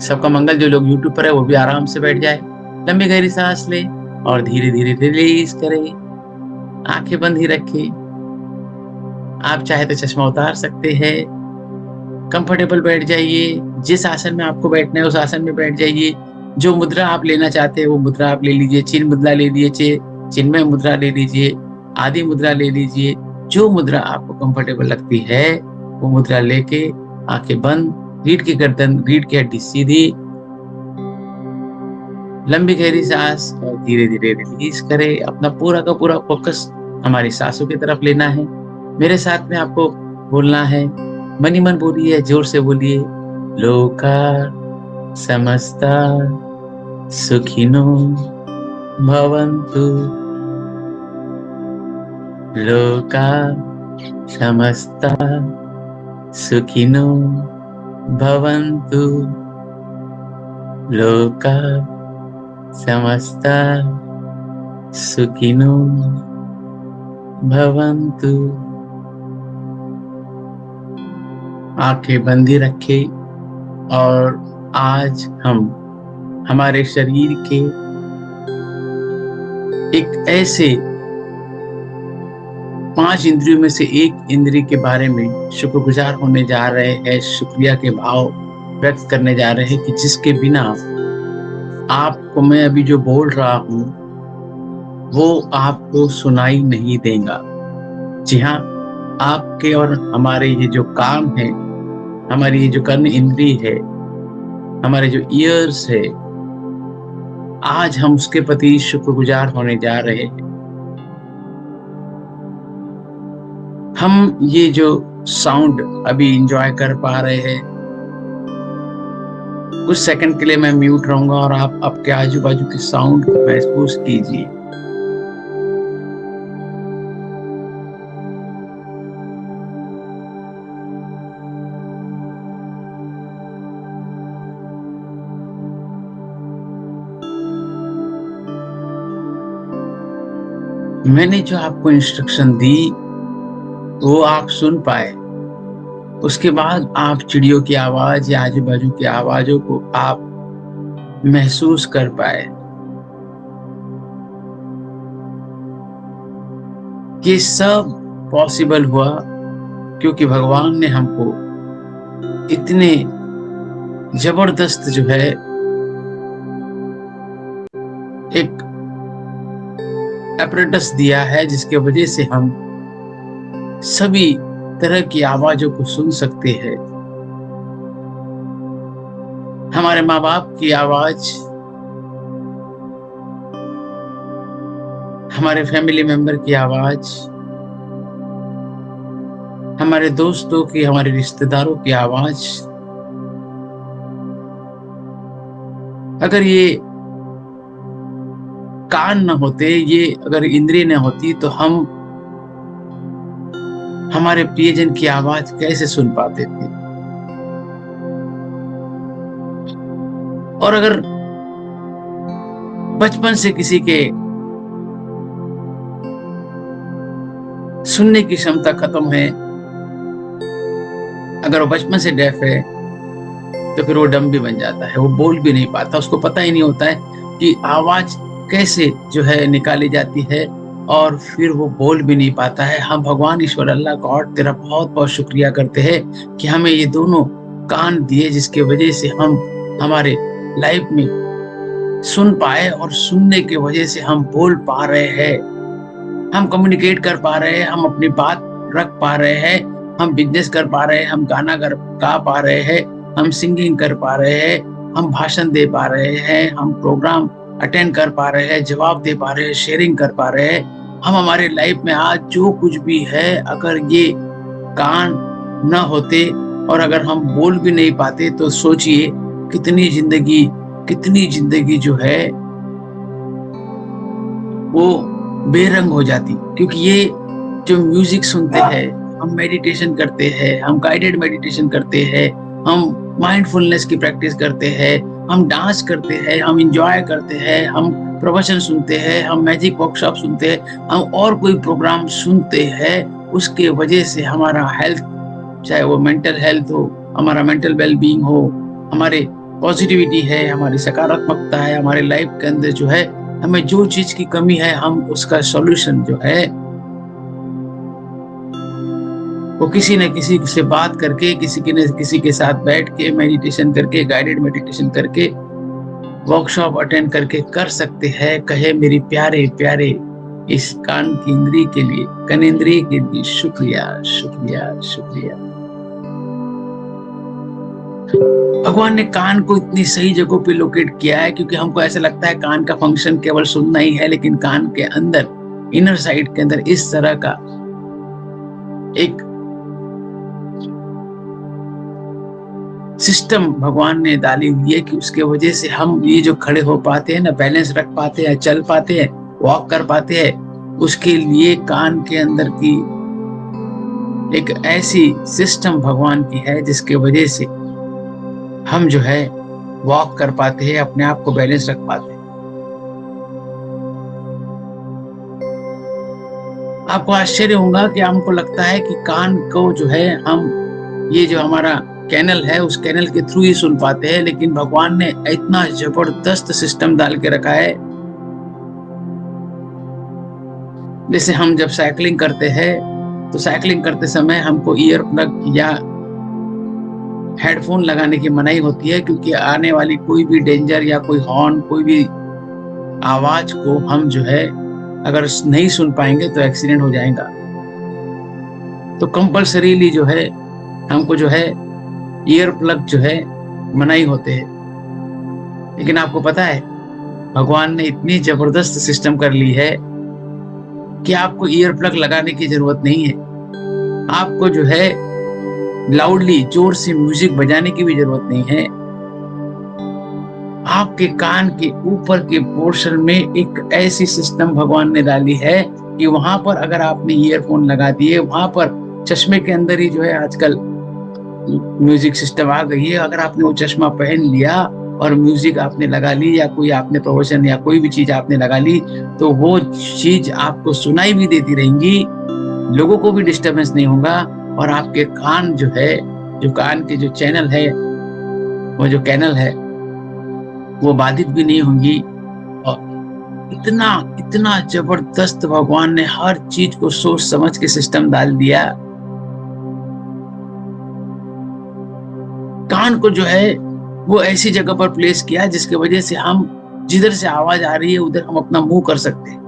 सबका मंगल। जो लोग यूट्यूब पर है वो भी आराम से बैठ जाए, लंबी गहरी सांस ले और धीरे धीरे रिलीज करे। आंखें बंद ही रखें। आप चाहे तो चश्मा उतार सकते हैं। कंफर्टेबल बैठ जाइए। जिस आसन में आपको बैठना है उस आसन में बैठ जाइए। जो मुद्रा आप लेना चाहते हैं वो मुद्रा आप ले लीजिए। चिन्ह मुद्रा ले लीजिए, चिन्मय मुद्रा ले लीजिए, आदि मुद्रा ले लीजिए। जो मुद्रा आपको कंफर्टेबल लगती है वो मुद्रा लेके आंखें बंद, रीढ़ की गर्दन, रीढ़ की हड्डी सीधी, लंबी गहरी सांस और धीरे धीरे रिलीज करें। अपना पूरा का पूरा फोकस हमारी सांसों की तरफ लेना है। मेरे साथ में आपको बोलना है, मन ही मन बोलिए, जोर से बोलिए, लोका समस्ता सुखिनो भवन्तु, लोका समस्ता सुखिनो भवन्तु, लोका समस्ता सुखिनो भवन्तु। आंखें बंद ही रखें और आज हम हमारे शरीर के एक ऐसे 5 इंद्रियों में से एक इंद्रिय के बारे में शुक्रगुजार होने जा रहे हैं, शुक्रिया के भाव व्यक्त करने जा रहे हैं कि जिसके बिना आपको मैं अभी जो बोल रहा हूं वो आपको सुनाई नहीं देगा। जी हाँ, आपके और हमारे ये जो काम है, हमारी ये जो कर्ण इंद्रिय है, हमारे जो ईयर्स है, आज हम उसके प्रति शुक्रगुजार होने जा रहे हैं। हम ये जो साउंड अभी एंजॉय कर पा रहे हैं, कुछ सेकंड के लिए मैं म्यूट रहूंगा और आप आपके आजू बाजू के साउंड को महसूस कीजिए। मैंने जो आपको इंस्ट्रक्शन दी वो आप सुन पाए। उसके बाद आप चिड़ियों की आवाज या आजू बाजू की आवाजों को आप महसूस कर पाए। ये सब पॉसिबल हुआ क्योंकि भगवान ने हमको इतने जबरदस्त जो है एक एपरेटस दिया है, जिसके वजह से हम सभी तरह की आवाजों को सुन सकते हैं। हमारे माँ बाप की आवाज, हमारे फैमिली मेंबर की आवाज, हमारे दोस्तों की, हमारे रिश्तेदारों की आवाज, अगर ये कान न होते, ये अगर इंद्रिय न होती तो हम हमारे प्रियजन की आवाज कैसे सुन पाते थे। और अगर बचपन से किसी के सुनने की क्षमता खत्म है, अगर वो बचपन से डेफ है तो फिर वो डम भी बन जाता है, वो बोल भी नहीं पाता, उसको पता ही नहीं होता है कि आवाज कैसे जो है निकाली जाती है, और फिर वो बोल भी नहीं पाता है। हम भगवान ईश्वर अल्लाह गॉड तेरा बहुत बहुत शुक्रिया करते हैं कि हमें ये दोनों कान दिए, जिसके वजह से हम हमारे लाइफ में सुन पाए, और सुनने के वजह से हम बोल पा रहे हैं, हम कम्युनिकेट कर पा रहे हैं, हम अपनी बात रख पा रहे हैं, हम बिजनेस कर पा रहे हैं, हम गाना गा पा रहे हैं, हम सिंगिंग कर पा रहे हैं, हम भाषण दे पा रहे हैं, हम प्रोग्राम अटेंड कर पा रहे हैं, जवाब दे पा रहे हैं, शेयरिंग कर पा रहे हैं। हम हमारे लाइफ में आज जो कुछ भी है, अगर ये कान न होते और अगर हम बोल भी नहीं पाते तो सोचिए कितनी जिंदगी जो है वो बेरंग हो जाती। क्योंकि ये जो म्यूजिक सुनते हैं, हम मेडिटेशन करते हैं, हम गाइडेड मेडिटेशन करते हैं, हम माइंडफुलनेस की प्रैक्टिस करते हैं, हम डांस करते हैं, हम एंजॉय करते हैं, हम प्रवचन सुनते हैं, हम मैजिक वर्कशॉप सुनते हैं, हम और कोई प्रोग्राम सुनते हैं, उसके वजह से हमारा हेल्थ, चाहे वो मेंटल हेल्थ हो, हमारा मेंटल वेलबींग हो, हमारे पॉजिटिविटी है, हमारी सकारात्मकता है, हमारे लाइफ के अंदर जो है हमें जो चीज की कमी है हम उसका सॉल्यूशन जो है वो किसी न किसी से बात करके, किसी के न किसी के साथ बैठ के, मेडिटेशन करके, गाइडेड मेडिटेशन करके, वर्कशॉप अटेंड करके कर सकते हैं। कहे मेरी प्यारे प्यारे इस कान की इंद्री के लिए, कनेंद्रिय के लिए शुक्रिया, शुक्रिया, शुक्रिया। भगवान ने कान को इतनी सही जगहों पे लोकेट किया है, क्योंकि हमको ऐसा लगता है कान का फंक्शन केवल सुनना ही है, लेकिन कान के अंदर, इनर साइड के अंदर इस तरह का एक सिस्टम भगवान ने डाली हुई है कि उसके वजह से हम ये जो खड़े हो पाते हैं ना, बैलेंस रख पाते हैं, चल पाते हैं, वॉक कर पाते हैं, उसके लिए कान के अंदर की एक ऐसी सिस्टम भगवान की है जिसके वजह से हम जो है वॉक कर पाते हैं, अपने आप को बैलेंस रख पाते हैं। आपको आश्चर्य होगा कि हमको लगता है कि कान को जो है हम, ये जो हमारा कैनल है उस कैनल के थ्रू ही सुन पाते हैं, लेकिन भगवान ने इतना जबरदस्त सिस्टम डाल के रखा है। जैसे हम जब साइकिलिंग करते हैं तो साइकिलिंग करते समय हमको ईयर प्लग या हेडफोन लगाने की मनाही होती है, क्योंकि आने वाली कोई भी डेंजर या कोई हॉर्न, कोई भी आवाज को हम जो है अगर नहीं सुन पाएंगे तो एक्सीडेंट हो जाएगा। तो कंपल्सरीली जो है हमको जो है ईयर प्लग जो है मनाही होते हैं। लेकिन आपको पता है भगवान ने इतनी जबरदस्त सिस्टम कर ली है कि आपको ईयर प्लग लगाने की जरूरत नहीं है। आपको जो है लाउडली, जोर से म्यूजिक बजाने की भी जरूरत नहीं है। आपके कान के ऊपर के पोर्शन में एक ऐसी सिस्टम भगवान ने डाली है कि वहां पर अगर आपने ईयरफोन लगा दिए, वहां पर चश्मे के अंदर ही जो है आजकल म्यूजिक सिस्टम आ गई है। अगर आपने वो चश्मा पहन लिया और म्यूजिक आपने लगा ली, या कोई आपने प्रवचन या कोई भी चीज आपने लगा ली, तो वो चीज आपको सुनाई भी देती रहेंगी, लोगों को भी डिस्टरबेंस नहीं होगा, और आपके कान जो है, जो कान के जो चैनल है, वो जो कैनल है, वो बाधित भी नहीं होंगी। और इतना इतना जबरदस्त भगवान ने हर चीज को सोच समझ के सिस्टम डाल दिया। कान को जो है वो ऐसी जगह पर प्लेस किया जिसकी वजह से हम जिधर से आवाज आ रही है उधर हम अपना मुंह कर सकते हैं।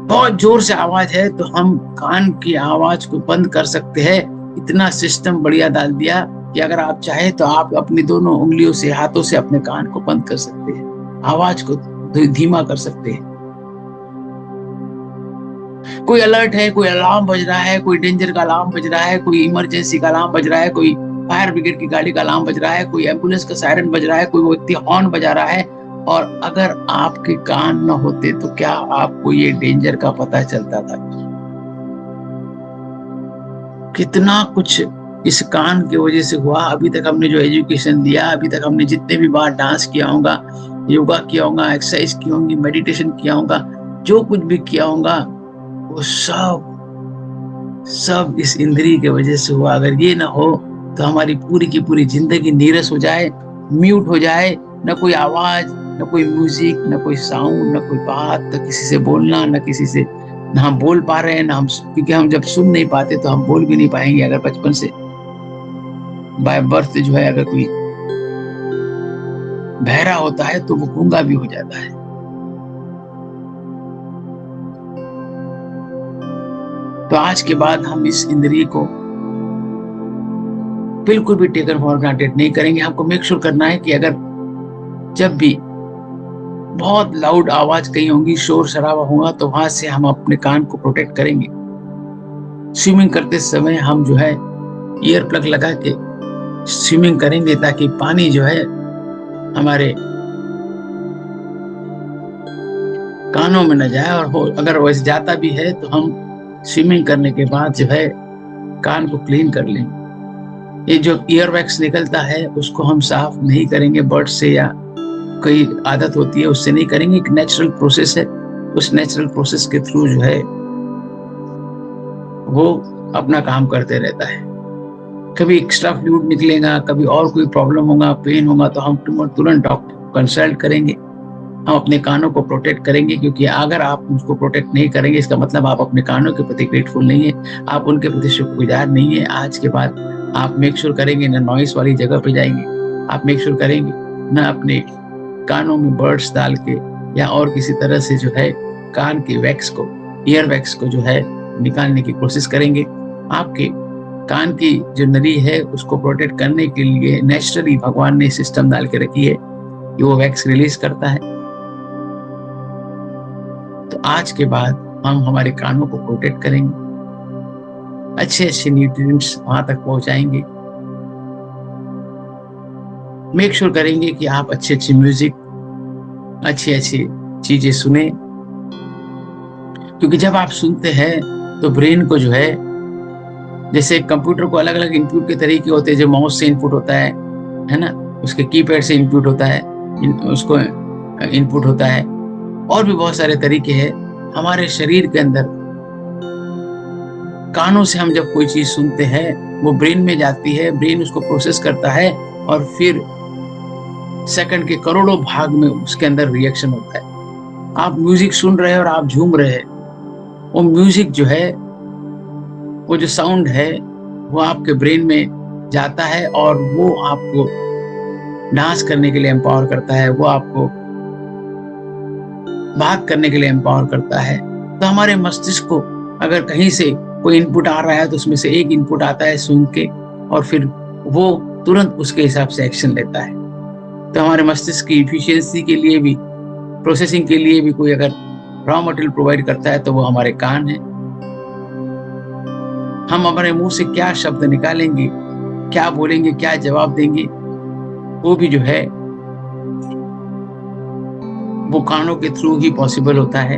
बहुत जोर से आवाज है तो हम कान की आवाज को बंद कर सकते हैं। इतना सिस्टम बढ़िया डाल दिया कि अगर आप चाहे तो आप अपनी दोनों उंगलियों से, हाथों से अपने कान को बंद कर सकते हैं, आवाज को धीमा कर सकते हैं। कोई अलर्ट है, कोई अलार्म बज रहा है, कोई डेंजर का अलार्म बज रहा है, कोई इमरजेंसी का अलार्म बज रहा है, कोई फायर ब्रिगेड की गाड़ी का अलार्म बज रहा है, कोई एम्बुलेंस का सायरन बज रहा है, कोई व्यक्ति हॉर्न बजा रहा है, और अगर आपके कान न होते तो क्या आपको ये डेंजर का पता चलता था? कितना कुछ इस कान की वजह से हुआ। अभी तक हमने जो एजुकेशन दिया, अभी तक हमने जितने भी बार डांस किया होगा, योगा किया होगा, एक्सरसाइज की होंगी, मेडिटेशन किया होगा, जो कुछ भी किया होगा, वो सब इस इंद्री की वजह से हुआ। अगर ये ना हो तो हमारी पूरी की पूरी जिंदगी नीरस हो जाए, म्यूट हो जाए, न कोई आवाज, न कोई म्यूजिक, न कोई साउंड, न कोई बात, न किसी से बोलना, न किसी से, न हम बोल पा रहे हैं, न हम, क्योंकि हम जब सुन नहीं पाते तो हम बोल भी नहीं पाएंगे। अगर बचपन से बाय बर्थ जो है अगर कोई बहरा होता है तो वो गूंगा भी हो जाता है। तो आज के बाद हम इस इंद्रिय को बिल्कुल भी टेकन फॉर ग्रांटेड नहीं करेंगे। हमको मेक श्योर करना है कि अगर जब भी बहुत लाउड आवाज कहीं होगी, शोर शराबा होगा, तो वहां से हम अपने कान को प्रोटेक्ट करेंगे। स्विमिंग करते समय हम जो है ईयर प्लग लगा के स्विमिंग करेंगे, ताकि पानी जो है हमारे कानों में न जाए, और हो अगर वैसे जाता भी है तो हम स्विमिंग करने के बाद जो है कान को क्लीन कर लेंगे। ये जो ईयर वैक्स निकलता है उसको हम साफ नहीं करेंगे बर्ड से, या कोई आदत होती है उससे नहीं करेंगे। एक नेचुरल प्रोसेस है, उस नेचुरल प्रोसेस के थ्रू जो है वो अपना काम करते रहता है। कभी एक्स्ट्रा फ्लूइड निकलेगा, कभी और कोई प्रॉब्लम होगा, पेन होगा, तो हम तुरंत डॉक्टर को कंसल्ट करेंगे। हम अपने कानों को प्रोटेक्ट करेंगे, क्योंकि अगर आप उसको प्रोटेक्ट नहीं करेंगे, इसका मतलब आप अपने कानों के प्रति ग्रेटफुल नहीं है, आप उनके प्रति शुक्रगुजार नहीं है। आज के बाद आप मेक श्योर करेंगे ना नॉइस वाली जगह पे जाएंगे, आप मेक श्योर करेंगे ना अपने कानों में बर्ड्स डाल के या और किसी तरह से जो है कान के वैक्स को, ईयर वैक्स को जो है निकालने की कोशिश करेंगे। आपके कान की जो नली है उसको प्रोटेक्ट करने के लिए नेचुरली भगवान ने सिस्टम डाल के रखी है कि वो वैक्स रिलीज करता है। तो आज के बाद हम हमारे कानों को प्रोटेक्ट करेंगे, अच्छे अच्छे न्यूट्रिएंट्स वहां तक पहुंचाएंगे। मेक श्योर करेंगे कि आप अच्छे अच्छे म्यूजिक, अच्छी अच्छी चीजें सुने, क्योंकि जब आप सुनते हैं तो ब्रेन को जो है, जैसे कंप्यूटर को अलग अलग इनपुट के तरीके होते हैं, जो माउस से इनपुट होता है ना, उसके कीपैड से इनपुट होता है, उसको इनपुट होता है, और भी बहुत सारे तरीके हैं। हमारे शरीर के अंदर कानों से हम जब कोई चीज सुनते हैं वो ब्रेन में जाती है, ब्रेन उसको प्रोसेस करता है और फिर सेकंड के करोड़ों भाग में उसके अंदर रिएक्शन होता है। आप म्यूजिक सुन रहे हैं और आप झूम रहे हैं, वो म्यूजिक जो है, वो जो साउंड है वो आपके ब्रेन में जाता है और वो आपको डांस करने के लिए एम्पावर करता है, वो आपको बात करने के लिए एम्पावर करता है। तो हमारे मस्तिष्क को अगर कहीं से कोई इनपुट आ रहा है तो उसमें से एक इनपुट आता है सुन के, और फिर वो तुरंत उसके हिसाब से एक्शन लेता है। तो हमारे मस्तिष्क की इफिशियंसी के लिए भी, प्रोसेसिंग के लिए भी कोई अगर रॉ मटेरियल प्रोवाइड करता है तो वो हमारे कान है। हम हमारे मुंह से क्या शब्द निकालेंगे, क्या बोलेंगे, क्या जवाब देंगे, वो भी जो है वो कानों के थ्रू ही पॉसिबल होता है।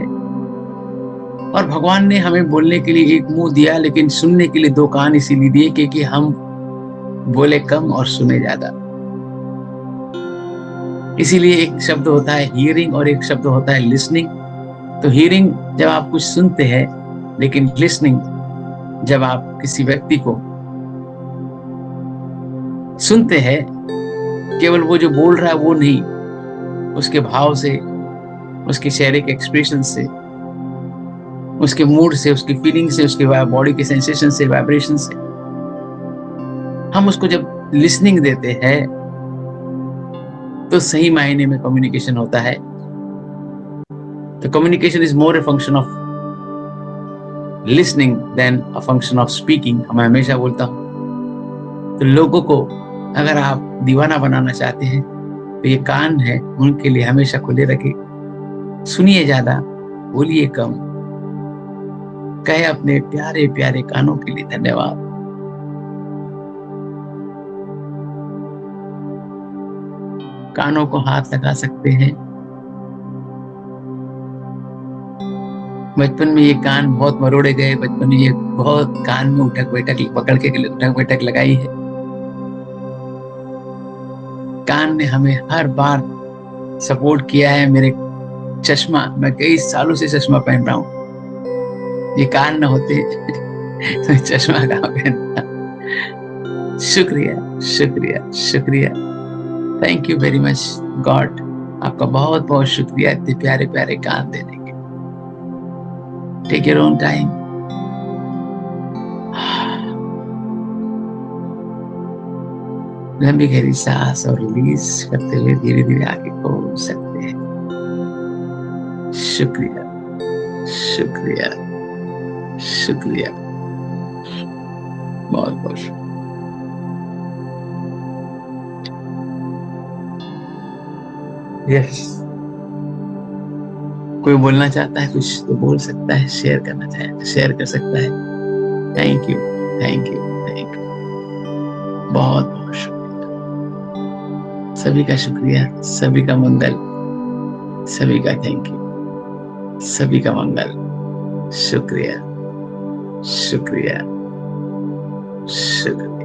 और भगवान ने हमें बोलने के लिए एक मुंह दिया, लेकिन सुनने के लिए दो कान इसीलिए दिए क्योंकि हम बोले कम और सुने ज्यादा। इसीलिए एक शब्द होता है हियरिंग और एक शब्द होता है लिसनिंग। तो हियरिंग जब आप कुछ सुनते हैं, लेकिन लिसनिंग जब आप किसी व्यक्ति को सुनते हैं, केवल वो जो बोल रहा है वो नहीं, उसके भाव से, उसके चेहरे के एक्सप्रेशन से, उसके मूड से, उसकी फीलिंग से, उसके बॉडी के सेंसेशन से, वाइब्रेशन से, हम उसको जब लिसनिंग देते हैं तो सही मायने में कम्युनिकेशन होता है। तो communication is more a function of listening than a function of speaking, मैं हमेशा बोलता हूं। तो लोगों को अगर आप दीवाना बनाना चाहते हैं तो ये कान है उनके लिए हमेशा खुले रखे, सुनिए ज्यादा, बोलिए कम। कहे अपने प्यारे प्यारे कानों के लिए धन्यवाद। कानों को हाथ लगा सकते हैं। बचपन में ये कान बहुत मरोड़े गए, बचपन में ये बहुत कान में उठक बैठक पकड़ के उठक बैठक लगाई है। कान ने हमें हर बार सपोर्ट किया है। मेरे चश्मा, मैं कई सालों से चश्मा पहन रहा हूं, ये कान ना होते तो चश्मा कहाँ पहनता। शुक्रिया शुक्रिया शुक्रिया, thank you very much God, आपका बहुत बहुत शुक्रिया इतने प्यारे प्यारे कान देने के। Take your own time. लंबी गहरी सांस और रिलीज करते हुए धीरे धीरे आगे खोल सकते हैं। शुक्रिया शुक्रिया शुक्रिया, बहुत बहुत शुक्रिया। यस, कोई बोलना चाहता है कुछ तो बोल सकता है, शेयर करना चाहे तो शेयर कर सकता है। Thank you thank you thank you, बहुत बहुत शुक्रिया। सभी का शुक्रिया, सभी का मंगल, सभी का थैंक यू, सभी का मंगल। शुक्रिया शुक्रिया शुक्रिया।